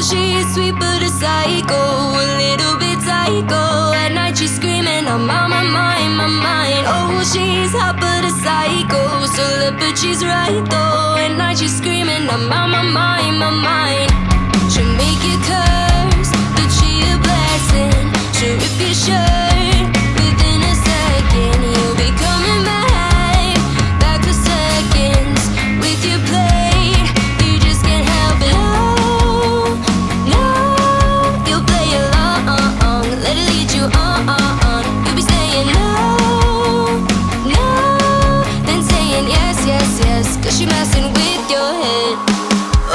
she's sweet but a psycho, a little bit psycho. At night she's screaming, I'm on my mind, my mind. Oh, she's hot but a psycho, so look, but she's right though. At night she's screaming, I'm on my mind, my mind. She'll make you curse, but she a blessing. She'll rip your shirt within a second. You'll be coming back for seconds with your plate. You just can't help it. No, you'll play along, let it lead you on. You'll be saying no, then saying yes, yes, yes, 'cause she messing with your head.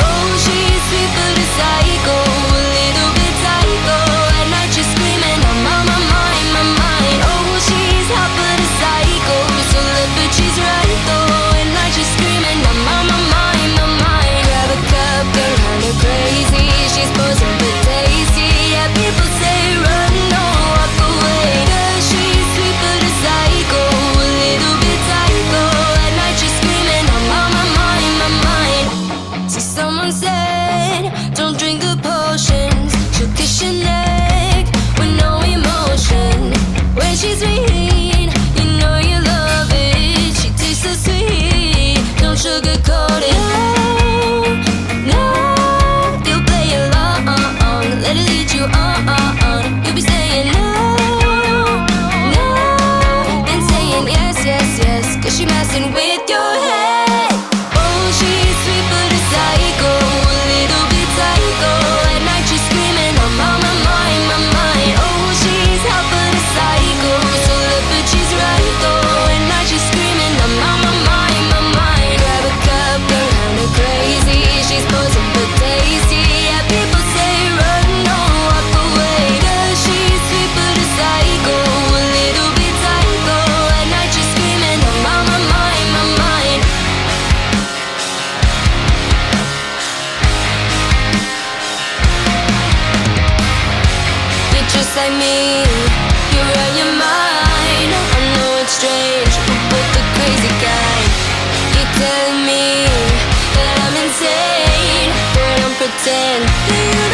Oh, she's sweet but a psycho, a little bit psycho. At night she's screaming, I'm on my mind, my mind. Oh, she's hot but a psycho, so look, but she's right though. At night she's screaming, I'm on my mind, my mind. Grab a cup, get kinda crazy. She's posing but tasty. Yeah, people say run, no, walk away. 'Cause she's sweet but a psycho, a little bit psycho. At night she's screaming, I'm on my mind, my mind. See, someone said, don't drink the potions. She'll kiss your neck with no emotion. When she's mean, you know you love it. She tastes so sweet, don't sugarcoat it. No, you'll play along, let it lead you on. You'll be saying no, then saying yes, yes, yes, 'cause she messing with your head. Oh, she's sweet but a psycho, a little bit psycho. At night she's screaming, I'm on my mind, my mind. Oh, she's hot but a psycho, so look, but she's right though. At night she's screaming, I'm on my mind, my mind. Grab a cup, get kinda crazy. She's posing but tasty. Yeah, people say run, no, walk away. 'Cause she's sweet but a psycho, a little bit psycho. At night she's screaming, I'm on my mind, my mind. You're just like me, you're out your mind. I know it's strange, but the crazy kind. You're telling me that I'm insane, but don't pretend that you